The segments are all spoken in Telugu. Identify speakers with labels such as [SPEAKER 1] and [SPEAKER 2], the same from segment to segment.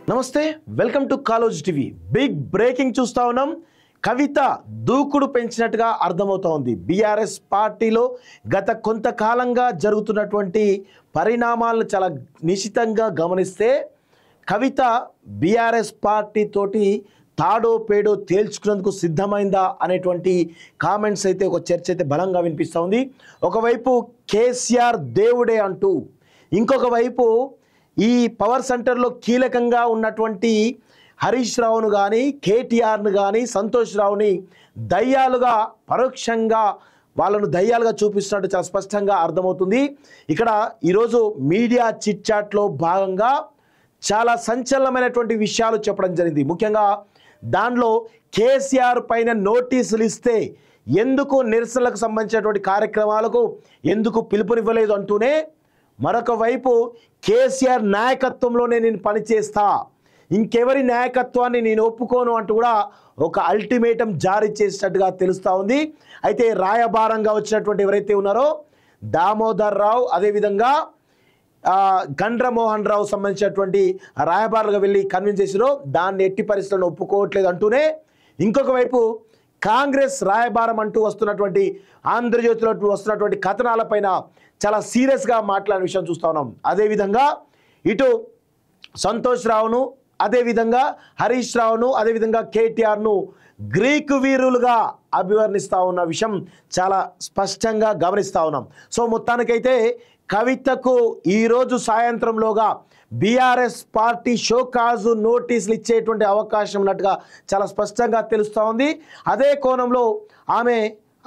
[SPEAKER 1] నమస్తే welcome to college TV big breaking చూస్తా ఉన్నాం కవిత దూకుడు పెంచినట్టుగా అర్థమవుతోంది బీఆర్ఎస్ పార్టీలో గత కొంతకాలంగా జరుగుతున్నటువంటి పరిణామాలను చాలా నిశితంగా గమనిస్తే కవిత బీఆర్ఎస్ పార్టీ తోటి తాడో పేడో తేల్చుకునేందుకు సిద్ధమైందా అనేటువంటి కామెంట్స్ అయితే ఒక చర్చ అయితే బలంగా వినిపిస్తూ ఉంది ఒకవైపు కేసీఆర్ దేవుడే అంటూ ఇంకొక వైపు ఈ పవర్ సెంటర్లో కీలకంగా ఉన్నటువంటి హరీష్ రావును కానీ కేటీఆర్ను కానీ సంతోష్ రావుని దయ్యాలుగా పరోక్షంగా వాళ్ళను దయ్యాలుగా చూపిస్తున్నట్టు చాలా స్పష్టంగా అర్థమవుతుంది ఇక్కడ ఈరోజు మీడియా చిట్ చాట్లో భాగంగా చాలా సంచలనమైనటువంటి విషయాలు చెప్పడం జరిగింది ముఖ్యంగా దానిలో కేసీఆర్ పైన నోటీసులు ఇస్తే ఎందుకు నిరసనలకు సంబంధించినటువంటి కార్యక్రమాలకు ఎందుకు పిలుపునివ్వలేదు అంటూనే మరొక వైపు కేసీఆర్ నాయకత్వంలోనే నేను పనిచేస్తా ఇంకెవరి నాయకత్వాన్ని నేను ఒప్పుకోను అంటూ కూడా ఒక అల్టిమేటం జారీ చేసినట్టుగా తెలుస్తూ ఉంది అయితే రాయబారంగా వచ్చినటువంటి ఎవరైతే ఉన్నారో దామోదర్ రావు అదేవిధంగా గండ్ర మోహన్ రావు సంబంధించినటువంటి రాయబారులుగా వెళ్ళి కన్విన్స్ చేసిరో దాన్ని ఎట్టి పరిస్థితులను ఒప్పుకోవట్లేదు అంటూనే ఇంకొక వైపు కాంగ్రెస్ రాయబారం అంటూ వస్తున్నటువంటి ఆంధ్రజ్యోతిలో వస్తున్నటువంటి కథనాలపైన చాలా సీరియస్గా మాట్లాడిన విషయం చూస్తూ ఉన్నాం అదేవిధంగా ఇటు సంతోష్ రావును అదేవిధంగా హరీష్ రావును అదేవిధంగా కేటీఆర్ను గ్రీకు వీరులుగా అభివర్ణిస్తూ ఉన్న విషయం చాలా స్పష్టంగా గమనిస్తూ ఉన్నాం సో మొత్తానికైతే కవితకు ఈరోజు సాయంత్రంలోగా బీఆర్ఎస్ పార్టీ షోకాజు నోటీసులు ఇచ్చేటువంటి అవకాశం ఉన్నట్టుగా చాలా స్పష్టంగా తెలుస్తూ ఉంది అదే కోణంలో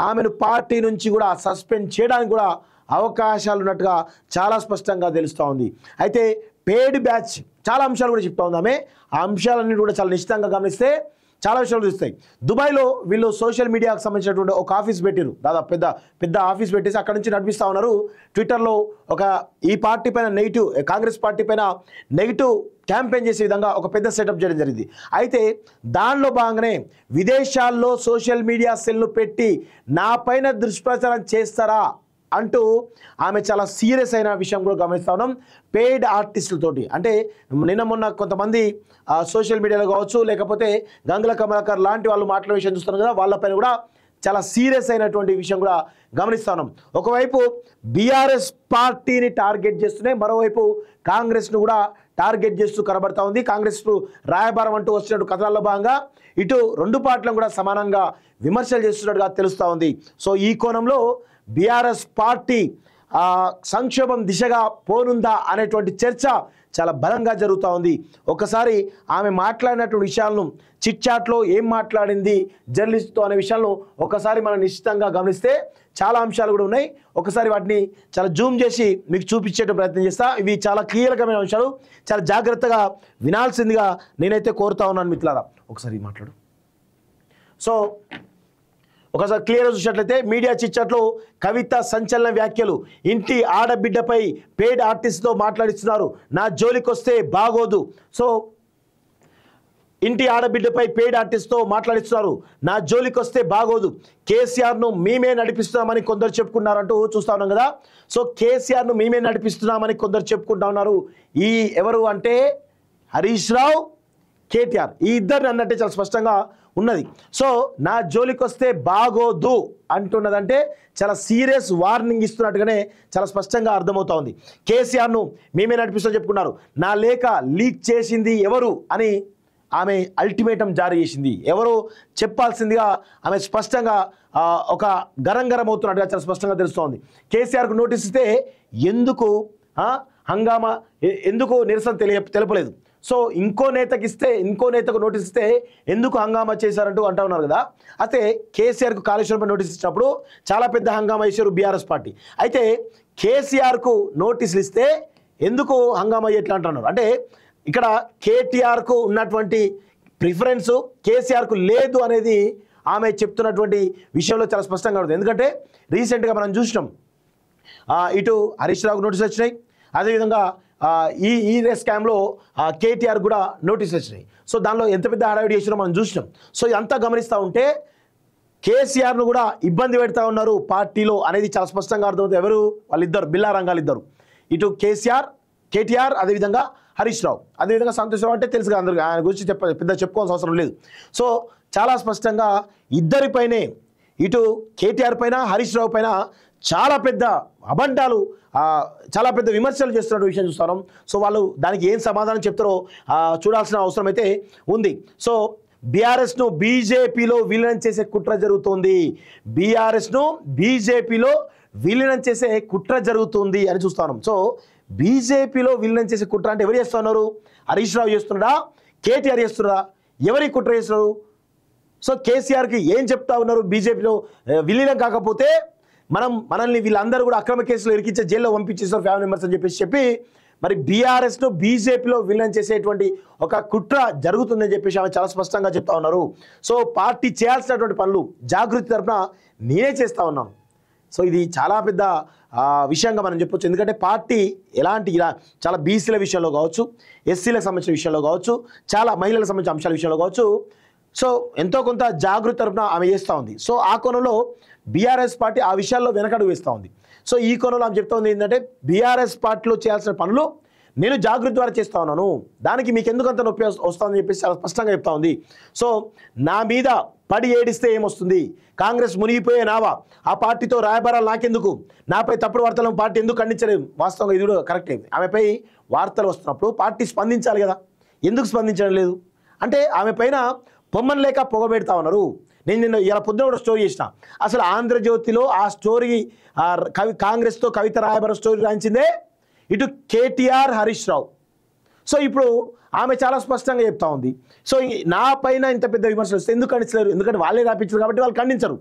[SPEAKER 1] ఆమెను పార్టీ నుంచి కూడా సస్పెండ్ చేయడానికి కూడా అవకాశాలు ఉన్నట్టుగా చాలా స్పష్టంగా తెలుస్తూ ఉంది అయితే పెయిడ్ బ్యాచ్ చాలా అంశాలు కూడా చెప్తా ఉంది ఆమె ఆ అంశాలన్నీ కూడా చాలా నిశ్చితంగా గమనిస్తే చాలా విషయాలు చూస్తాయి దుబాయ్లో వీళ్ళు సోషల్ మీడియాకు సంబంధించినటువంటి ఒక ఆఫీస్ పెట్టారు దాదాపు పెద్ద ఆఫీస్ పెట్టేసి అక్కడ నుంచి నడిపిస్తూ ఉన్నారు ట్విట్టర్లో ఒక ఈ పార్టీ పైన నెగిటివ్ కాంగ్రెస్ పార్టీ పైన నెగిటివ్ క్యాంపెయిన్ చేసే విధంగా ఒక పెద్ద సెటప్ చేయడం జరిగింది అయితే దానిలో భాగంగానే విదేశాల్లో సోషల్ మీడియా సెల్ను పెట్టి నా పైన దుష్ప్రచారం చేస్తారా అంటూ ఆమె చాలా సీరియస్ అయిన విషయం కూడా గమనిస్తూ ఉన్నాం పెయిడ్ ఆర్టిస్టులతోటి అంటే నిన్న మొన్న కొంతమంది సోషల్ మీడియాలో కావచ్చు లేకపోతే గంగుల కమలాకర్ లాంటి వాళ్ళు మాట్లాడే విషయం చూస్తున్నాం కదా వాళ్ళపైన కూడా చాలా సీరియస్ అయినటువంటి విషయం కూడా గమనిస్తూ ఉన్నాం ఒకవైపు బీఆర్ఎస్ పార్టీని టార్గెట్ చేస్తూనే మరోవైపు కాంగ్రెస్ను కూడా టార్గెట్ చేస్తూ కనబడతా ఉంది కాంగ్రెస్ రాయబారం అంటూ వచ్చినట్టు కథనాల్లో భాగంగా ఇటు రెండు పార్టీలను కూడా సమానంగా విమర్శలు చేస్తున్నట్టుగా తెలుస్తూ ఉంది సో ఈ కోణంలో బీఆర్ఎస్ పార్టీ సంక్షోభం దిశగా పోనుందా అనేటువంటి చర్చ చాలా బలంగా జరుగుతూ ఉంది ఒకసారి ఆమె మాట్లాడినటువంటి విషయాలను చిట్ చాట్లో ఏం మాట్లాడింది జర్నలిస్ట్తో అనే విషయాలను ఒకసారి మనం నిశ్చితంగా గమనిస్తే చాలా అంశాలు కూడా ఉన్నాయి ఒకసారి వాటిని చాలా జూమ్ చేసి మీకు చూపించే ప్రయత్నం చేస్తా ఇవి చాలా కీలకమైన అంశాలు చాలా జాగ్రత్తగా వినాల్సిందిగా నేనైతే కోరుతా ఉన్నాను మిత్రులారా ఒకసారి మాట్లాడు సో ఒకసారి క్లియర్గా చూసినట్లయితే మీడియా చిట్చాట్లో కవిత సంచలన వ్యాఖ్యలు ఇంటి ఆడబిడ్డపై పెయిడ్ ఆర్టిస్ట్తో మాట్లాడిస్తున్నారు నా జోలికి వస్తే బాగోదు సో ఇంటి ఆడబిడ్డపై పెయిడ్ ఆర్టిస్ట్తో మాట్లాడిస్తున్నారు నా జోలికి వస్తే బాగోదు కేసీఆర్ను మేమే నడిపిస్తున్నామని కొందరు చెప్పుకున్నారంటూ చూస్తా ఉన్నాం కదా సో కేసీఆర్ను మేమే నడిపిస్తున్నామని కొందరు చెప్పుకుంటా ఉన్నారు ఈ ఎవరు అంటే హరీష్ రావు కేటీఆర్ ఈ ఇద్దరిని అన్నట్టే చాలా స్పష్టంగా ఉన్నది సో నా జోలికి వస్తే బాగోదు అంటున్నదంటే చాలా సీరియస్ వార్నింగ్ ఇస్తున్నట్టుగానే చాలా స్పష్టంగా అర్థమవుతా ఉంది కేసీఆర్ను మేమే నడిపిస్తూ చెప్పుకున్నారు నా లేఖ లీక్ చేసింది ఎవరు అని ఆమె అల్టిమేటం జారీ చేసింది ఎవరు చెప్పాల్సిందిగా ఆమె స్పష్టంగా ఒక గరం అవుతున్నట్టుగా చాలా స్పష్టంగా తెలుస్తోంది కేసీఆర్కు నోటీస్ ఇస్తే ఎందుకు హంగామా ఎందుకు నిరసన తెలపలేదు సో ఇంకో నేతకు నోటీస్ ఇస్తే ఎందుకు హంగామా చేశారంటూ అంటూ ఉన్నారు కదా అయితే కేసీఆర్కు కాళేశ్వరంపై నోటీస్ ఇచ్చినప్పుడు చాలా పెద్ద హంగామా చేశారు బీఆర్ఎస్ పార్టీ అయితే కేసీఆర్కు నోటీసులు ఇస్తే ఎందుకు హంగామా ఎట్లా అంటున్నారు అంటే ఇక్కడ కేటీఆర్కు ఉన్నటువంటి ప్రిఫరెన్స్ కేసీఆర్కు లేదు అనేది ఆమె చెప్తున్నటువంటి విషయంలో చాలా స్పష్టంగా ఉంటుంది ఎందుకంటే రీసెంట్గా మనం చూసినాం ఇటు హరీష్ రావుకు నోటీసులు వచ్చినాయి అదేవిధంగా ఈ స్కామ్లో కేటీఆర్ కూడా నోటీసులు వచ్చినాయి సో దానిలో ఎంత పెద్ద హడావిడి చేసినా మనం చూసినాం సో ఇదంతా గమనిస్తూ ఉంటే కేసీఆర్ను కూడా ఇబ్బంది పెడతా ఉన్నారు పార్టీలో అనేది చాలా స్పష్టంగా అర్థమవుతుంది ఎవరు వాళ్ళిద్దరు బిల్లా రంగాలు ఇద్దరు ఇటు కేటీఆర్ అదేవిధంగా హరీష్ రావు, అదేవిధంగా సంతోష్ రావు అంటే తెలుసు కదా అందరికీ, ఆయన గురించి పెద్ద చెప్పుకోవాల్సిన అవసరం లేదు. సో చాలా స్పష్టంగా ఇద్దరిపైనే, ఇటు కేటీఆర్ పైన హరీష్ రావు పైన చాలా పెద్ద అబండాలు, చాలా పెద్ద విమర్శలు చేస్తున్న విషయం చూస్తాం. సో వాళ్ళు దానికి ఏం సమాధానం చెప్తారో చూడాల్సిన అవసరం అయితే ఉంది. సో బీఆర్ఎస్ను బీజేపీలో విలీనం చేసే కుట్ర జరుగుతుంది, బీఆర్ఎస్ను బీజేపీలో విలీనం చేసే కుట్ర జరుగుతుంది అని చూస్తాం. సో బీజేపీలో విలీనం చేసే కుట్ర అంటే ఎవరు చేస్తున్నారు? హరీష్ రావు చేస్తున్నాడా, కేటీఆర్ చేస్తున్నారా? ఎవరి కుట్ర చేస్తున్నారు? సో కేసీఆర్కి ఏం చెప్తా ఉన్నారు? బీజేపీలో విలీనం కాకపోతే మనల్ని వీళ్ళందరూ కూడా అక్రమ కేసులో ఇరికించే జైల్లో పంపించేస్తారు ఫ్యామిలీ మెంబర్స్ అని చెప్పి మరి బీఆర్ఎస్ను బీజేపీలో విలీనం చేసేటువంటి ఒక కుట్ర జరుగుతుందని చెప్పేసి ఆమె చాలా స్పష్టంగా చెప్తా ఉన్నారు. సో పార్టీ చేయాల్సినటువంటి పనులు జాగృతి తరఫున నేనే చేస్తూ ఉన్నాను. సో ఇది చాలా పెద్ద విషయంగా మనం చెప్పొచ్చు. ఎందుకంటే పార్టీ ఇలా చాలా బీసీల విషయంలో కావచ్చు, ఎస్సీలకు సంబంధించిన విషయంలో కావచ్చు, చాలా మహిళలకు సంబంధించిన అంశాల విషయంలో కావచ్చు, సో ఎంతో కొంత జాగృతి తరఫున ఆమె చేస్తూ ఉంది. సో ఆ కోణంలో బీఆర్ఎస్ పార్టీ ఆ విషయాల్లో వెనకడుగు వేస్తూ ఉంది. సో ఈ కోణంలో ఆమె చెప్తా ఉంది ఏంటంటే బీఆర్ఎస్ పార్టీలో చేయాల్సిన పనులు నేను జాగృతి ద్వారా చేస్తూ ఉన్నాను, దానికి మీకు ఎందుకు అంత నొప్పి వస్తుందని చెప్పేసి చాలా స్పష్టంగా చెప్తా ఉంది. సో నా మీద పడి ఏడిస్తే ఏమొస్తుంది, కాంగ్రెస్ మునిగిపోయే నావా, ఆ పార్టీతో రాయబారాలు నాకెందుకు, నాపై తప్పుడు వార్తలను పార్టీ ఎందుకు ఖండించలేదు? వాస్తవంగా ఇది కూడా కరెక్టే. ఆమెపై వార్తలు వస్తున్నప్పుడు పార్టీ స్పందించాలి కదా, ఎందుకు స్పందించడం లేదు అంటే ఆమె పైన పొమ్మని లేక పొగబెడతా ఉన్నారు. నేను నిన్న ఇలా పొద్దున కూడా స్టోరీ చేసిన, అసలు ఆంధ్రజ్యోతిలో ఆ స్టోరీ కాంగ్రెస్తో కవిత రాయబార స్టోరీ రాయించిందే ఇటు కేటీఆర్ హరీష్ రావు. సో ఇప్పుడు ఆమె చాలా స్పష్టంగా చెప్తా ఉంది. సో నా పైన ఇంత పెద్ద విమర్శలు వస్తే ఎందుకు ఖండించలేరు? ఎందుకంటే వాళ్ళే రాపించారు కాబట్టి వాళ్ళు ఖండించరు.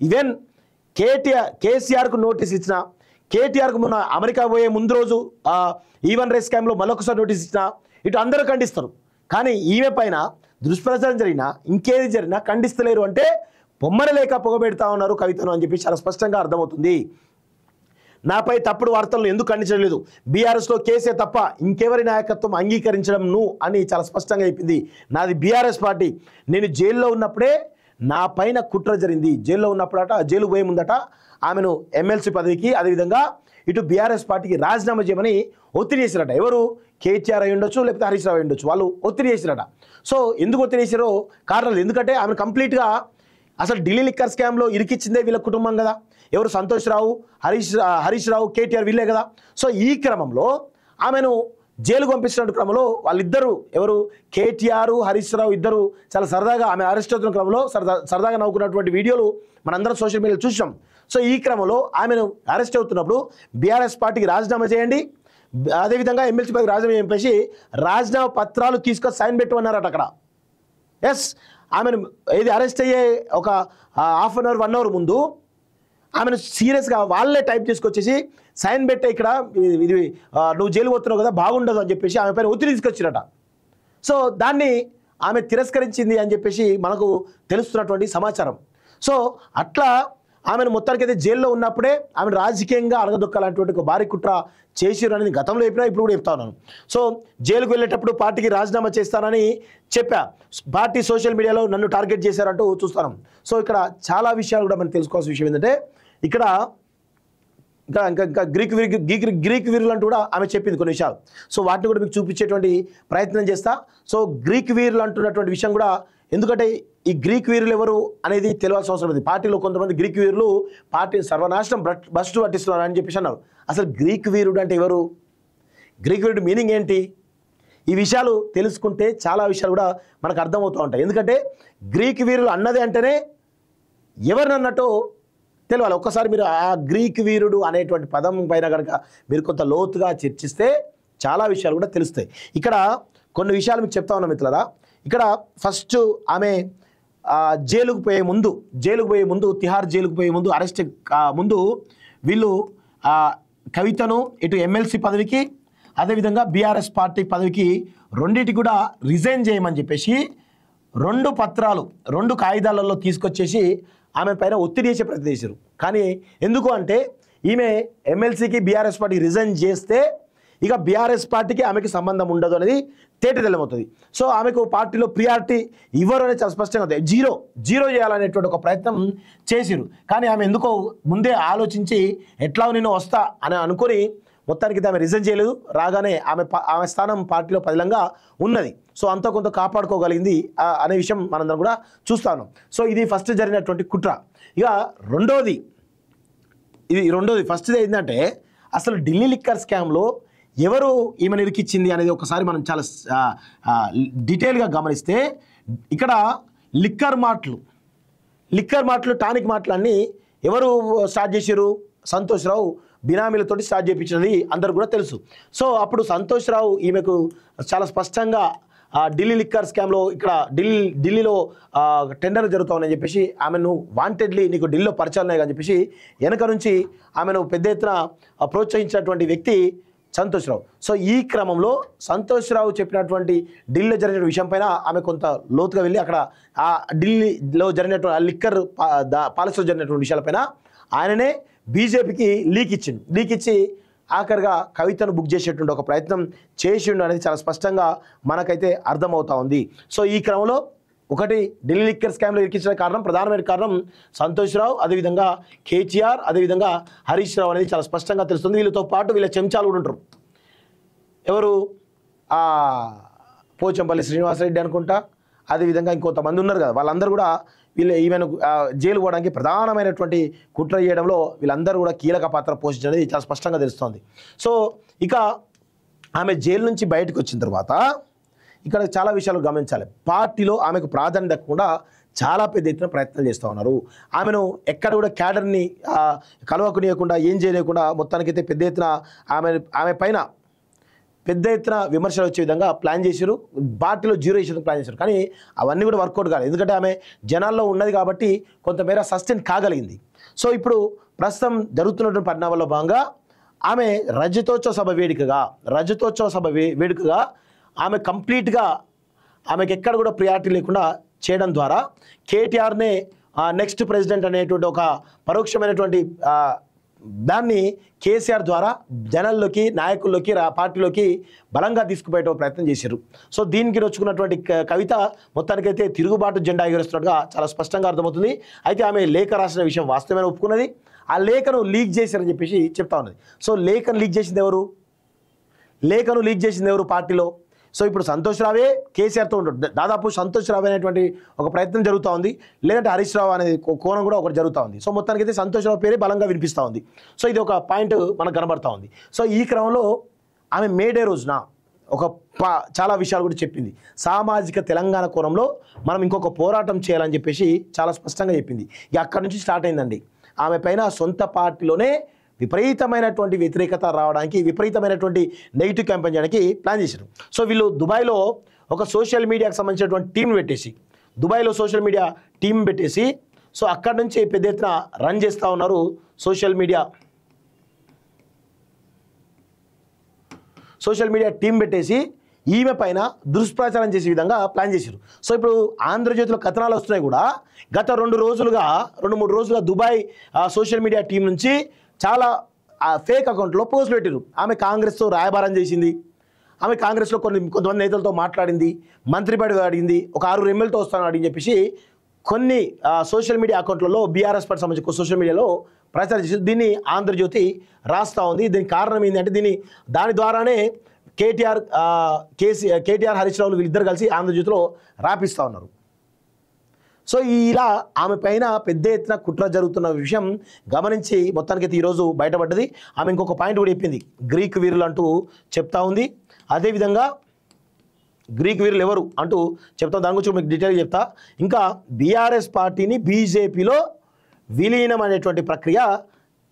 [SPEAKER 1] ఈవెన్ కేసీఆర్కు నోటీస్ ఇచ్చిన, కేటీఆర్కు మొన్న అమెరికా పోయే ముందు రోజు ఈవెన్ రేస్ స్కామ్లో మరొకసారి నోటీస్ ఇచ్చిన, ఇటు అందరూ ఖండిస్తారు. కానీ ఈమె పైన దుష్ప్రచారం జరిగినా ఇంకేది జరిగినా ఖండిస్తలేరు అంటే పొమ్మన లేక పొగబెడతా ఉన్నారు కవితను అని చెప్పి చాలా స్పష్టంగా అర్థమవుతుంది. నాపై తప్పుడు వార్తలను ఎందుకు ఖండించడం లేదు, బీఆర్ఎస్లో కేసీఆర్ తప్ప ఇంకెవరి నాయకత్వం అంగీకరించడం అని చాలా స్పష్టంగా చెప్పింది. నాది బీఆర్ఎస్ పార్టీ, నేను జైల్లో ఉన్నప్పుడే నా పైన కుట్ర జరిగింది, జైల్లో ఉన్నప్పుడట, జైలు పోయే ముందట ఆమెను ఎమ్మెల్సీ పదవికి అదేవిధంగా ఇటు బీఆర్ఎస్ పార్టీకి రాజీనామా చేయమని ఒత్తిడి చేసిరట. ఎవరు? కేటీఆర్ అయి ఉండొచ్చు, లేకపోతే హరీష్ రావు అయి ఉండొచ్చు, వాళ్ళు ఒత్తిడి చేసిరట. సో ఎందుకు ఒత్తిడి చేశారో కారణాలు, ఎందుకంటే ఆమె కంప్లీట్గా అసలు ఢిల్లీ లిక్కర్ స్కామ్లో ఇరికిచ్చిందే వీళ్ళ కుటుంబం కదా, ఎవరు? సంతోష్ రావు, హరీష్ రావు, కేటీఆర్ వీళ్ళే కదా. సో ఈ క్రమంలో ఆమెను జైలుకు పంపిస్తున్న క్రమంలో వాళ్ళిద్దరూ, ఎవరు? కేటీఆర్, హరీష్ రావు ఇద్దరు చాలా సరదాగా ఆమె అరెస్ట్ అవుతున్న క్రమంలో సరదాగా నవ్వుకున్నటువంటి వీడియోలు మనందరం సోషల్ మీడియాలో చూసాం. సో ఈ క్రమంలో ఆమెను అరెస్ట్ అవుతున్నప్పుడు బీఆర్ఎస్ పార్టీకి రాజీనామా చేయండి, అదేవిధంగా ఎమ్మెల్సీ పదవికి రాజీనామా చెప్పేసి రాజీనామా పత్రాలు తీసుకొని సైన్ పెట్టమన్నారట అక్కడ. ఎస్, ఆమెను ఏది అరెస్ట్ అయ్యే ఒక హాఫ్ అన్ అవర్ 1 అవర్ ముందు ఆమెను సీరియస్గా వాళ్ళే టైప్ తీసుకొచ్చేసి సైన్ పెట్టే, ఇక్కడ ఇది నువ్వు జైలు పోతున్నావు కదా, బాగుండదు అని చెప్పేసి ఆమె పైన ఒత్తిడి తీసుకొచ్చిరట. సో దాన్ని ఆమె తిరస్కరించింది అని చెప్పేసి మనకు తెలుస్తున్నటువంటి సమాచారం. సో అట్లా ఆమెను మొత్తానికి అయితే జైల్లో ఉన్నప్పుడే ఆమెను రాజకీయంగా అడగదొక్కాలన్నటువంటి ఒక భారీ కుట్ర చేసిరు అనేది గతంలో చెప్పినా ఇప్పుడు కూడా చెప్తా ఉన్నాను. సో జైలుకు వెళ్ళేటప్పుడు పార్టీకి రాజీనామా చేస్తానని చెప్పా, పార్టీ సోషల్ మీడియాలో నన్ను టార్గెట్ చేశారంటూ చూస్తాను. సో ఇక్కడ చాలా విషయాలు కూడా మనం తెలుసుకోవాల్సిన విషయం ఏంటంటే, ఇక్కడ ఇంకా గ్రీక్ వీరులు అంటూ కూడా ఆమె చెప్పింది కొన్ని విషయాలు. సో వాటిని కూడా మీకు చూపించేటువంటి ప్రయత్నం చేస్తా. సో గ్రీక్ వీరులు అంటున్నటువంటి విషయం కూడా, ఎందుకంటే ఈ గ్రీక్ వీరులు ఎవరు అనేది తెలియాల్సిన అవసరం ఉంది. పార్టీలో కొంతమంది గ్రీక్ వీరులు పార్టీ సర్వనాశనం బస్టు పట్టిస్తున్నారు అని చెప్పేసి అన్నారు. అసలు గ్రీక్ వీరుడు అంటే ఎవరు, గ్రీక్ వీరుడు మీనింగ్ ఏంటి, ఈ విషయాలు తెలుసుకుంటే చాలా విషయాలు కూడా మనకు అర్థమవుతూ ఉంటాయి. ఎందుకంటే గ్రీక్ వీరులు అన్నది అంటేనే ఎవరినన్నట్టు తెలియాలి. ఒక్కసారి మీరు ఆ గ్రీక్ వీరుడు అనేటువంటి పదం పైన కనుక మీరు కొంత లోతుగా చర్చిస్తే చాలా విషయాలు కూడా తెలుస్తాయి. ఇక్కడ కొన్ని విషయాలు మీకు చెప్తా ఉన్నాం మిత్రులారా. ఇక్కడ ఫస్ట్ ఆమె జైలుకు పోయే ముందు తిహార్ జైలుకు పోయే ముందు, అరెస్ట్ ముందు వీళ్ళు కవితను ఇటు ఎమ్మెల్సీ పదవికి అదేవిధంగా బీఆర్ఎస్ పార్టీ పదవికి రెండింటికి కూడా రిజైన్ చేయమని చెప్పేసి 2 పత్రాలు 2 కాగితాలలో తీసుకొచ్చేసి ఆమె పైన ఒత్తిడి చేసే ప్రయత్నం చేశారు. కానీ ఎందుకు అంటే ఈమె ఎమ్మెల్సీకి బీఆర్ఎస్ పార్టీ రిజైన్ చేస్తే ఇక బీఆర్ఎస్ పార్టీకి ఆమెకి సంబంధం ఉండదు అనేది తేటతెల్లమవుతుంది. సో ఆమెకు పార్టీలో ప్రియారిటీ ఇవ్వరు అనేది చాలా స్పష్టంగా ఉంది. జీరో చేయాలనేటువంటి ఒక ప్రయత్నం చేసిరు. కానీ ఆమె ఎందుకో ముందే ఆలోచించి ఎట్లా నేను వస్తా అని అనుకొని మొత్తానికి ఆమె రిజైన్ చేయలేదు. రాగానే ఆమె స్థానం పార్టీలో పదిలంగా ఉన్నది. సో అంత కొంత కాపాడుకోగలిగింది అనే విషయం మనందరం కూడా చూస్తాను. సో ఇది ఫస్ట్ జరిగినటువంటి కుట్ర. ఇక రెండోది ఫస్ట్ది ఏంటంటే అసలు ఢిల్లీ లిక్కర్ స్కామ్లో ఎవరు ఈమెను ఇరికిచ్చింది అనేది ఒకసారి మనం చాలా డీటెయిల్గా గమనిస్తే ఇక్కడ లిక్కర్ మాటలు టానిక్ మాటలన్నీ ఎవరు స్టార్ట్ చేశారు? సంతోష్ రావు బినామీలతోటి స్టార్ట్ చేయించినది అందరు కూడా తెలుసు. సో అప్పుడు సంతోష్ రావు ఈమెకు చాలా స్పష్టంగా ఢిల్లీ లిక్కర్ స్కామ్లో ఇక్కడ ఢిల్లీలో టెండర్ జరుగుతా ఉన్నాయని చెప్పేసి ఆమెను వాంటెడ్లీ నీకు ఢిల్లీలో పరిచయాలు ఉన్నాయి అని చెప్పేసి వెనక నుంచి ఆమెను పెద్ద ఎత్తున ప్రోత్సహించినటువంటి వ్యక్తి సంతోష్ రావు. సో ఈ క్రమంలో సంతోష్ రావు చెప్పినటువంటి ఢిల్లీలో జరిగిన విషయం పైన ఆమె కొంత లోతుగా వెళ్ళి అక్కడ ఆ ఢిల్లీలో జరిగినటువంటి లిక్కర్ పాలసీలో జరిగినటువంటి విషయాలపైన ఆయననే బీజేపీకి లీక్ ఇచ్చి ఆఖరిగా కవితను బుక్ చేసేటువంటి ఒక ప్రయత్నం చేసిండు అనేది చాలా స్పష్టంగా మనకైతే అర్థమవుతా ఉంది. సో ఈ క్రమంలో ఒకటి ఢిల్లీ లిక్కర్ స్కామ్లో ఇరికించిన ప్రధానమైన కారణం సంతోష్ రావు, అదేవిధంగా కేటీఆర్, అదేవిధంగా హరీష్ రావు అనేది చాలా స్పష్టంగా తెలుస్తుంది. వీళ్ళతో పాటు వీళ్ళ చెంచాలు కూడా ఉంటారు. ఎవరు? పోచంపల్లి శ్రీనివాసరెడ్డి అనుకుంటా, అదేవిధంగా ఇంకొంతమంది ఉన్నారు కదా, వాళ్ళందరూ కూడా ఈమెను జైలు పోవడానికి ప్రధానమైనటువంటి కుట్ర చేయడంలో వీళ్ళందరూ కూడా కీలక పాత్ర పోషించడం చాలా స్పష్టంగా తెలుస్తోంది. సో ఇక ఆమె జైలు నుంచి బయటకు వచ్చిన తర్వాత ఇక్కడ చాలా విషయాలు గమనించాలి. పార్టీలో ఆమెకు ప్రాధాన్యత దక్కకుండా చాలా పెద్ద ఎత్తున ప్రయత్నాలు చేస్తూ ఉన్నారు. ఆమెను ఎక్కడ కూడా క్యాడర్ని కలవకునియకుండా ఏం చేయలేకుండా మొత్తానికైతే పెద్ద ఎత్తున ఆమె పైన పెద్ద ఎత్తున విమర్శలు వచ్చే విధంగా ప్లాన్ చేశారు. పార్టీలో జీరో చేసేందుకు ప్లాన్ చేశారు. కానీ అవన్నీ కూడా వర్కౌట్ కాలేదు. ఎందుకంటే ఆమె జనాల్లో ఉన్నది కాబట్టి కొంతమేర సస్టైన్ కాగలిగింది. సో ఇప్పుడు ప్రస్తుతం జరుగుతున్నటువంటి పరిణామాల్లో భాగంగా ఆమె రజతోత్సవ సభ వేడుకగా ఆమె కంప్లీట్గా ఆమెకు ఎక్కడ కూడా ప్రియారిటీ లేకుండా చేయడం ద్వారా కేటీఆర్నే నెక్స్ట్ ప్రెసిడెంట్ అనేటువంటి ఒక పరోక్షమైనటువంటి దాన్ని కేసీఆర్ ద్వారా జనాల్లోకి, నాయకుల్లోకి, పార్టీలోకి బలంగా తీసుకుపోయే ప్రయత్నం చేశారు. సో దీనికి నొచ్చుకున్నటువంటి కవిత మొత్తానికైతే తిరుగుబాటు జెండా ఎగురుస్తున్నట్టుగా చాలా స్పష్టంగా అర్థమవుతుంది. అయితే ఆమె లేఖ రాసిన విషయం వాస్తవమైన ఒప్పుకున్నది. ఆ లేఖను లీక్ చేశారని చెప్పేసి చెప్తా ఉన్నది. సో లేఖను లీక్ చేసింది ఎవరు పార్టీలో? సో ఇప్పుడు సంతోష్ రావే కేసీఆర్తో ఉంటాడు. దాదాపు సంతోష్ రావు అనేటువంటి ఒక ప్రయత్నం జరుగుతూ ఉంది. లేదంటే హరీష్ రావు అనేది కోణం కూడా ఒకటి జరుగుతూ ఉంది. సో మొత్తానికి అయితే సంతోష్ రావు పేరే బలంగా వినిపిస్తూ ఉంది. సో ఇది ఒక పాయింట్ మనకు కనబడతా ఉంది. సో ఈ క్రమంలో ఆమె మేడే రోజున చాలా విషయాలు కూడా చెప్పింది. సామాజిక తెలంగాణ కోణంలో మనం ఇంకొక పోరాటం చేయాలని చెప్పేసి చాలా స్పష్టంగా చెప్పింది. ఇక అక్కడి నుంచి స్టార్ట్ అయిందండి. ఆమె పైన సొంత పార్టీలోనే విపరీతమైనటువంటి వ్యతిరేకత రావడానికి, విపరీతమైనటువంటి నెగిటివ్ క్యాంపెయిన్ చేయడానికి ప్లాన్ చేశారు. సో వీళ్ళు దుబాయ్లో ఒక సోషల్ మీడియాకి సంబంధించినటువంటి టీం పెట్టేసి సో అక్కడి నుంచి పెద్ద ఎత్తున రన్ చేస్తూ ఉన్నారు. సోషల్ మీడియా టీం పెట్టేసి ఈమె పైన దుష్ప్రచారం చేసే విధంగా ప్లాన్ చేశారు. సో ఇప్పుడు ఆంధ్రజ్యోతిలో కథనాలు వస్తున్నాయి కూడా. గత 2-3 రోజులుగా దుబాయ్ సోషల్ మీడియా టీం నుంచి చాలా ఫేక్ అకౌంట్లో పోస్ట్ పెట్టారు. ఆమె కాంగ్రెస్తో రాయబారం చేసింది, ఆమె కాంగ్రెస్లో కొంతమంది నేతలతో మాట్లాడింది, మంత్రి పదవి అడిగింది, ఒక 6 ఎమ్మెల్యేతో వస్తాను అడిగి చెప్పేసి కొన్ని సోషల్ మీడియా అకౌంట్లలో బీఆర్ఎస్ పార్టీ సంబంధించిన సోషల్ మీడియాలో ప్రచారం చేసి దీన్ని ఆంధ్రజ్యోతి రాస్తూ ఉంది. దీనికి కారణం ఏంటంటే దాని ద్వారానే కేటీఆర్ హరీష్ రావులు వీళ్ళిద్దరు కలిసి ఆంధ్రజ్యోతిలో రాపిస్తూ ఉన్నారు. సో ఇలా ఆమె పైన పెద్ద ఎత్తున కుట్ర జరుగుతున్న విషయం గమనించి మొత్తానికైతే ఈరోజు బయటపడ్డది. ఆమె ఇంకొక పాయింట్ కూడా చెప్పింది, గ్రీక్ వీరులు అంటూ చెప్తా ఉంది. అదేవిధంగా గ్రీక్ వీరులు ఎవరు అంటూ చెప్తాం, దాని గురించి మీకు డీటెయిల్గా చెప్తా. ఇంకా బీఆర్ఎస్ పార్టీని బీజేపీలో విలీనం అనేటువంటి ప్రక్రియ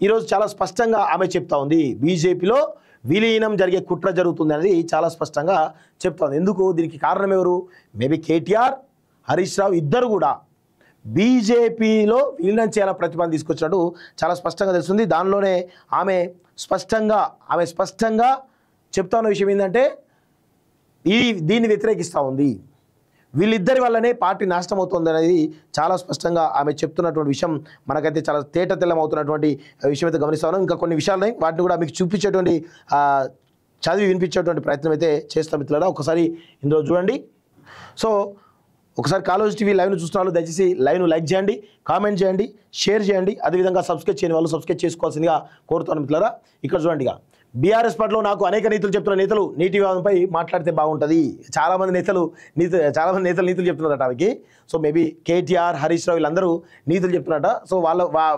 [SPEAKER 1] ఈరోజు చాలా స్పష్టంగా ఆమె చెప్తా ఉంది. బీజేపీలో విలీనం జరిగే కుట్ర జరుగుతుంది అనేది చాలా స్పష్టంగా చెప్తా ఉంది. ఎందుకు? దీనికి కారణం ఎవరు? మేబీ కేటీఆర్, హరీష్ రావు ఇద్దరు కూడా బీజేపీలో విలీనం చేయాలని ప్రతిపాదన తీసుకొచ్చినట్టు చాలా స్పష్టంగా తెలుస్తుంది. దానిలోనే ఆమె స్పష్టంగా చెప్తా ఉన్న విషయం ఏంటంటే దీన్ని వ్యతిరేకిస్తూ ఉంది. వీళ్ళిద్దరి వల్లనే పార్టీ నాశనం అవుతుంది అనేది చాలా స్పష్టంగా ఆమె చెప్తున్నటువంటి విషయం మనకైతే చాలా తెల్లం అవుతున్నటువంటి విషయం అయితే గమనిస్తా ఉన్నాం. ఇంకా కొన్ని విషయాలు వాటిని కూడా మీకు చూపించేటువంటి చదివి వినిపించేటువంటి ప్రయత్నం అయితే చేస్తాం మిత్రులారా. ఒకసారి ఇందులో చూడండి. సో ఒకసారి కాలేజ్ టీవీ లైవ్ను చూస్తున్నారు, దయచేసి లైవ్ను లైక్ చేయండి, కామెంట్ చేయండి, షేర్ చేయండి. అదేవిధంగా సబ్స్క్రైబ్ చేయని వాళ్ళు సబ్స్క్రైబ్ చేసుకోవాల్సిందిగా కోరుతాను మిత్రులారా. ఇక్కడ చూడండి, బీఆర్ఎస్ పార్టీలో నాకు అనేక నీతులు చెప్తున్న నేతలు నీటి వివాదంపై మాట్లాడితే బాగుంటుంది. చాలామంది నేతలు నీతులు చెప్తున్నారట అవికి. సో మేబీ కేటీఆర్, హరీష్ రావు వీళ్ళందరూ నీతులు చెప్తున్నారట. సో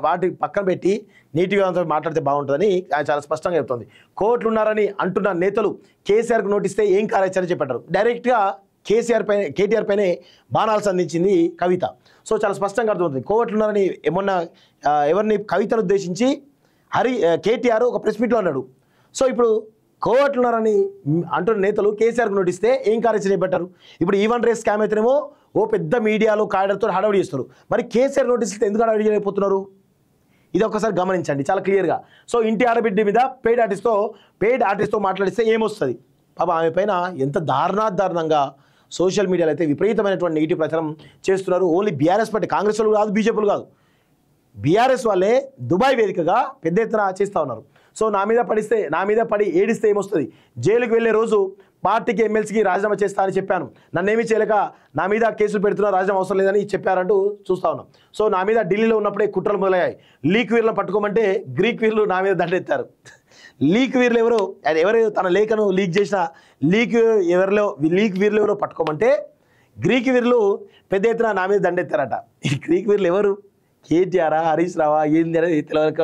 [SPEAKER 1] వాటి పక్కన పెట్టి నీటి వివాదంపై మాట్లాడితే బాగుంటుందని చాలా స్పష్టంగా చెప్తుంది. కోర్టులు ఉన్నారని అంటున్న నేతలు కేసీఆర్కు నోటిస్తే ఏం కార్యాచరణ చెప్పారు. డైరెక్ట్గా కేటీఆర్ పైనే బాణాలు సంధించింది కవిత. సో చాలా స్పష్టంగా అర్థమవుతుంది. కోర్టులు ఉన్నారని ఏమన్నా ఎవరిని కవితను ఉద్దేశించి కేటీఆర్ ఒక ప్రెస్ మీట్లో అన్నాడు. సో ఇప్పుడు కోర్టులు ఉన్నారని అంటున్న నేతలు కేసీఆర్కు నోటిస్తే ఏం కార్యాచరణ చేపట్టారు. ఇప్పుడు ఈవెన్ రేస్ స్కామ్ అయితేనేమో ఓ పెద్ద మీడియాలో కాడర్తో హడావుడి చేస్తారు. మరి కేసీఆర్ నోటీస్ ఇస్తే ఎందుకు హడావుడి చేయలేకపోతున్నారు? ఇది ఒకసారి గమనించండి చాలా క్లియర్గా. సో ఇంటి ఆడబిడ్డ మీద పెయిడ్ ఆర్టిస్ట్తో మాట్లాడిస్తే ఏమొస్తుంది? పాప ఆమె పైన ఎంత దారుణంగా సోషల్ మీడియాలో అయితే విపరీతమైనటువంటి నెగిటివ్ ప్రచారం చేస్తున్నారు. ఓన్లీ బీఆర్ఎస్ పార్టీ, కాంగ్రెస్ వాళ్ళు కాదు, బీజేపీలు కాదు, బీఆర్ఎస్ వాళ్ళే దుబాయ్ వేదికగా పెద్ద ఎత్తున చేస్తూ ఉన్నారు. సో నా మీద పడి ఏడిస్తే ఏమొస్తుంది? జైలుకి వెళ్ళే రోజు పార్టీకి ఎమ్మెల్సీకి రాజీనామా చేస్తా అని చెప్పాను, నన్నేమీ చేయలేక నా మీద కేసులు పెడుతున్నా, రాజీనామా అవసరం లేదని చెప్పారంటూ చూస్తూ ఉన్నాం. సో నా మీద ఢిల్లీలో ఉన్నప్పుడే కుట్రలు మొదలయ్యాయి. లీక్ వీర్లను పట్టుకోమంటే గ్రీక్ వీర్లు నా మీద దండెత్తారు. లీక్ వీర్లు ఎవరు తన లేఖను లీక్ చేసిన లీక్ వీర్లు ఎవరో పట్టుకోమంటే గ్రీక్ వీర్లు పెద్ద ఎత్తున నా మీద దండెత్తారట. ఈ గ్రీక్ వీర్లు ఎవరు? కేటీఆరా, హరీష్ రావా, ఏంది అనేది తెలియక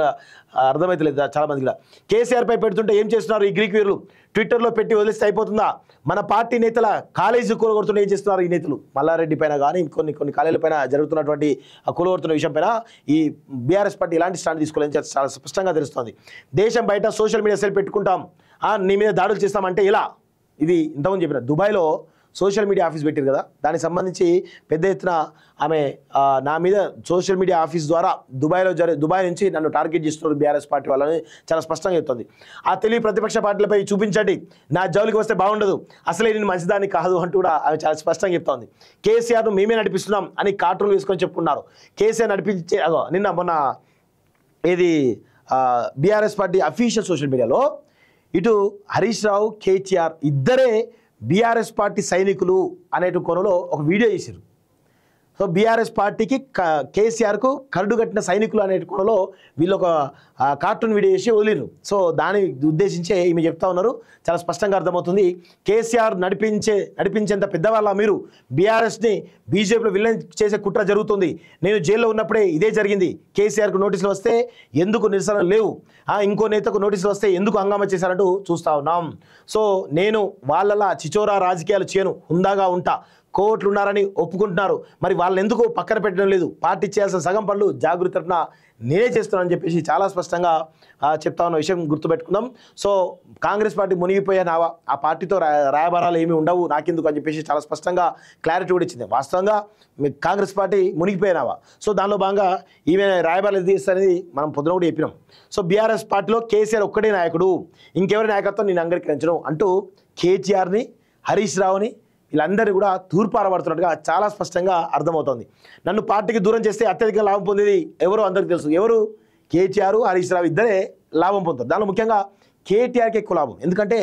[SPEAKER 1] అర్థమవుతలేదు చాలా మందికి. కేసీఆర్పై పెడుతుంటే ఏం చేస్తున్నారు ఈ గ్రీక్ వీర్లు? ట్విట్టర్లో పెట్టి వదిలిస్తే అయిపోతుందా? మన పార్టీ నేతల కాలేజీ కూలగొడుతుంటే ఏం చేస్తున్నారు ఈ నేతలు? మల్లారెడ్డి పైన కానీ కొన్ని కాలేజీల పైన జరుగుతున్నటువంటి కూలగొడుతున్న విషయం పైన ఈ బీఆర్ఎస్ పార్టీ ఇలాంటి స్టాండ్ తీసుకోవాలని చాలా స్పష్టంగా తెలుస్తుంది. దేశం బయట సోషల్ మీడియా సెల్ పెట్టుకుంటాం, నీ మీద దాడులు చేస్తామంటే ఇలా. ఇది ఇంతకుముందు చెప్పిన దుబాయ్లో సోషల్ మీడియా ఆఫీస్ పెట్టారు కదా, దానికి సంబంధించి పెద్ద ఎత్తున ఆమె నా మీద సోషల్ మీడియా ఆఫీస్ ద్వారా దుబాయ్ నుంచి నన్ను టార్గెట్ చేస్తున్నారు బీఆర్ఎస్ పార్టీ వాళ్ళని చాలా స్పష్టంగా చెప్తుంది. ఆ తెలివి ప్రతిపక్ష పార్టీలపై చూపించండి, నా జోలికి వస్తే బాగుండదు, అసలే నేను మంచిదాన్ని కాదు అంటూ కూడా ఆమె చాలా స్పష్టంగా చెప్తోంది. కేసీఆర్ను మేమే నడిపిస్తున్నాం అని కార్టూన్లు వేసుకొని చెప్పుకున్నారు. కేసీఆర్ నడిపించే మొన్న ఇది బీఆర్ఎస్ పార్టీ అఫీషియల్ సోషల్ మీడియాలో ఇటు హరీష్ రావు, కేటీఆర్ ఇద్దరే బీఆర్ఎస్ పార్టీ సైనికులు అనే కోణంలో ఒక వీడియో చేశారు. సో బీఆర్ఎస్ పార్టీకి కేసీఆర్కు కరడు కట్టిన సైనికులు అనే కోణంలో వీళ్ళు ఒక కార్టూన్ వీడియో చేసి వదిలిరు. సో దాన్ని ఉద్దేశించే ఈమె చెప్తా ఉన్నారు. చాలా స్పష్టంగా అర్థమవుతుంది. కేసీఆర్ నడిపించేంత పెద్దవాళ్ళ మీరు బీఆర్ఎస్ని బీజేపీలో విలన్ చేసే కుట్ర జరుగుతుంది. నేను జైల్లో ఉన్నప్పుడే ఇదే జరిగింది. కేసీఆర్కు నోటీసులు వస్తే ఎందుకు నిరసన లేవు, ఇంకో నేతకు నోటీసులు వస్తే ఎందుకు హంగామా చేశారంటూ చూస్తూ ఉన్నాం. సో నేను వాళ్ళలా చిచోరా రాజకీయాలు చేయను, హుందాగా ఉంటా. కోర్టులు ఉన్నారని ఒప్పుకుంటున్నారు, మరి వాళ్ళని ఎందుకు పక్కన పెట్టడం లేదు? పార్టీ చేయాల్సిన సగం పనులు జాగృతన నేనే చేస్తున్నానని చెప్పేసి చాలా స్పష్టంగా చెప్తా ఉన్న విషయం గుర్తుపెట్టుకుందాం. సో కాంగ్రెస్ పార్టీ మునిగిపోయానావా, ఆ పార్టీతో రాయబారాలు ఏమీ ఉండవు నాకెందుకు అని చెప్పేసి చాలా స్పష్టంగా క్లారిటీ కూడా ఇచ్చింది. వాస్తవంగా కాంగ్రెస్ పార్టీ మునిగిపోయినావా, సో దానిలో భాగంగా ఈమె రాయబారాలు తీస్తారనేది మనం పొద్దున కూడా చెప్పినాం. సో బీఆర్ఎస్ పార్టీలో కేసీఆర్ ఒక్కడే నాయకుడు, ఇంకెవరి నాయకత్వం నేను అంగీకరించను అంటూ కేటీఆర్ని, హరీష్ రావుని వీళ్ళందరూ కూడా తూర్పారబడుతున్నట్టుగా చాలా స్పష్టంగా అర్థమవుతుంది. నన్ను పార్టీకి దూరం చేస్తే అత్యధిక లాభం పొందేది ఎవరో అందరికీ తెలుసు. ఎవరు? కేటీఆర్, హరీష్ రావు ఇద్దరే లాభం పొందుతారు. దానిలో ముఖ్యంగా కేటీఆర్కి ఎక్కువ లాభం. ఎందుకంటే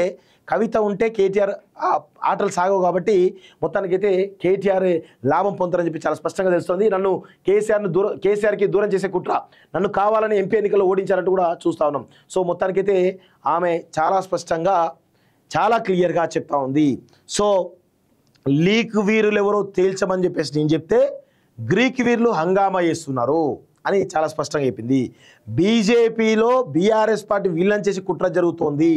[SPEAKER 1] కవిత ఉంటే కేటీఆర్ ఆటలు సాగవు కాబట్టి మొత్తానికైతే కేటీఆర్ లాభం పొందుతారని చెప్పి చాలా స్పష్టంగా తెలుస్తుంది. నన్ను కేసీఆర్కి దూరం చేసే కుట్ర, నన్ను కావాలని ఎంపీ ఎన్నికల్లో ఓడించారంటూ కూడా చూస్తూ ఉన్నాం. సో మొత్తానికైతే ఆమె చాలా స్పష్టంగా చాలా క్లియర్గా చెప్తా ఉంది. సో లీక్ వీరులు ఎవరో తేల్చమని చెప్పేసి నేను చెప్తే గ్రీక్ వీరులు హంగామా చేస్తున్నారు అని చాలా స్పష్టంగా చెప్పింది. బీజేపీలో బీఆర్ఎస్ పార్టీ విలన్ చేసి కుట్ర జరుగుతోంది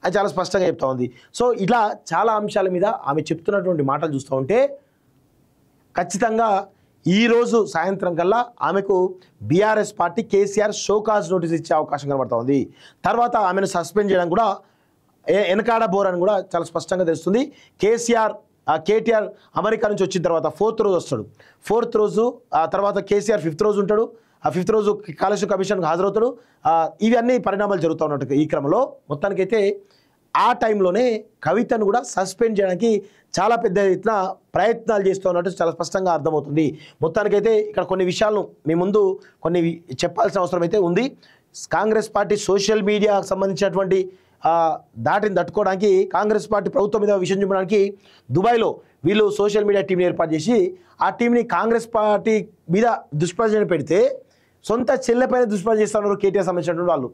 [SPEAKER 1] అని చాలా స్పష్టంగా చెప్తా ఉంది. సో ఇలా చాలా అంశాల మీద ఆమె చెప్తున్నటువంటి మాటలు చూస్తూ ఉంటే ఖచ్చితంగా ఈరోజు సాయంత్రం కల్లా ఆమెకు BRS party KCR show cause notice ఇచ్చే అవకాశం కనబడుతూ ఉంది. తర్వాత ఆమెను సస్పెండ్ చేయడం కూడా వెనకాడ బోరని కూడా చాలా స్పష్టంగా తెలుస్తుంది. కేటీఆర్ అమెరికా నుంచి వచ్చిన తర్వాత 4th రోజు వస్తాడు. 4th రోజు తర్వాత కేసీఆర్ 5th రోజు ఉంటాడు. ఆ 5th రోజు కాళేశ్వరం కమిషన్కి హాజరవుతాడు. ఇవన్నీ పరిణామాలు జరుగుతూ ఉన్నట్టు ఈ క్రమంలో మొత్తానికైతే ఆ టైంలోనే కవితను కూడా సస్పెండ్ చేయడానికి చాలా పెద్ద ఎత్తున ప్రయత్నాలు చేస్తూ ఉన్నట్టు చాలా స్పష్టంగా అర్థమవుతుంది. మొత్తానికైతే ఇక్కడ కొన్ని విషయాలను మీ ముందు కొన్ని చెప్పాల్సిన అవసరం అయితే ఉంది. కాంగ్రెస్ పార్టీ సోషల్ మీడియాకు సంబంధించినటువంటి దాటిని తట్టుకోవడానికి కాంగ్రెస్ పార్టీ ప్రభుత్వం మీద విషయం చూపడానికి దుబాయ్లో వీళ్ళు సోషల్ మీడియా టీంని ఏర్పాటు చేసి ఆ టీంని కాంగ్రెస్ పార్టీ మీద దుష్ప్రచారం పెడితే సొంత చెల్లెపైన దుష్ప్రచారం చేస్తున్నారు కేటీఆర్ సంబంధించినటువంటి వాళ్ళు.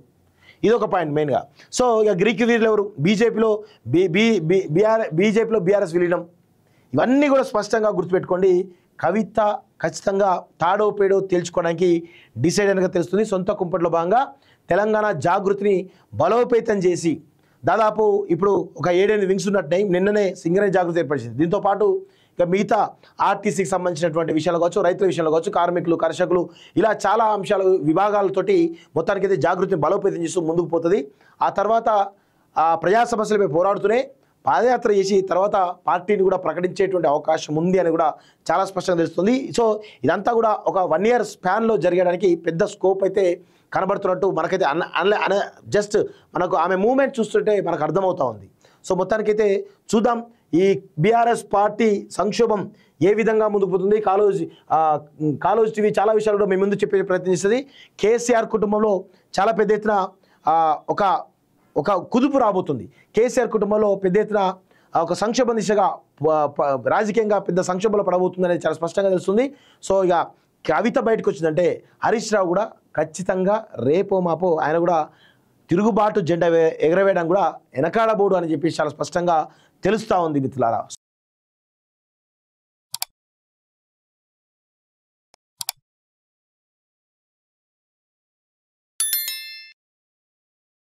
[SPEAKER 1] ఇది ఒక పాయింట్ మెయిన్గా. సో ఇక గ్రీక్ వీరులు ఎవరు? బీజేపీలో బీఆర్ఎస్ విలీనం, ఇవన్నీ కూడా స్పష్టంగా గుర్తుపెట్టుకోండి. కవిత ఖచ్చితంగా తాడో పేడో తేల్చుకోవడానికి డిసైడ్ అయినగా తెలుస్తుంది. సొంత కుంపట్లో భాగంగా తెలంగాణ జాగృతిని బలోపేతం చేసి దాదాపు ఇప్పుడు ఒక 7-8 వింగ్స్ ఉన్నట్టున్నాయి. నిన్ననే సింగరేణి జాగృతి ఏర్పరిచింది. దీంతోపాటు ఇక మిగతా ఆర్టీసీకి సంబంధించినటువంటి విషయాలు కావచ్చు, రైతుల విషయంలో కావచ్చు, కార్మికులు, కర్షకులు, ఇలా చాలా అంశాలు విభాగాలతోటి మొత్తానికైతే జాగృతిని బలోపేతం చేస్తూ ముందుకు పోతుంది. ఆ తర్వాత ఆ ప్రజా సమస్యలపై పోరాడుతూనే పాదయాత్ర చేసి తర్వాత పార్టీని కూడా ప్రకటించేటువంటి అవకాశం ఉంది అని కూడా చాలా స్పష్టంగా తెలుస్తుంది. సో ఇదంతా కూడా ఒక 1 year స్పాన్లో జరగడానికి పెద్ద స్కోప్ అయితే కనబడుతున్నట్టు మనకైతే జస్ట్ మనకు ఆమె మూమెంట్ చూస్తుంటే మనకు అర్థమవుతా ఉంది. సో మొత్తానికైతే చూద్దాం ఈ బీఆర్ఎస్ పార్టీ సంక్షోభం ఏ విధంగా ముందుకు పోతుంది. కాలోజ్ టీవీ చాలా విషయాలు కూడా మీ ముందు చెప్పే ప్రయత్నిస్తుంది. కేసీఆర్ కుటుంబంలో చాలా పెద్ద ఎత్తున ఒక కుదుపు రాబోతుంది. కేసీఆర్ కుటుంబంలో పెద్ద ఎత్తున ఒక సంక్షోభం దిశగా రాజకీయంగా పెద్ద సంక్షోభంలో పడబోతుంది అనేది చాలా స్పష్టంగా తెలుస్తుంది. సో ఇక కవిత బయటకు వచ్చిందంటే హరీష్ రావు కూడా ఖచ్చితంగా రేపో మాపో ఆయన కూడా తిరుగుబాటు జెండా ఎగరవేయడం కూడా వెనకాడబోడు అని చెప్పి చాలా స్పష్టంగా తెలుస్తూ ఉంది మిత్రులారా.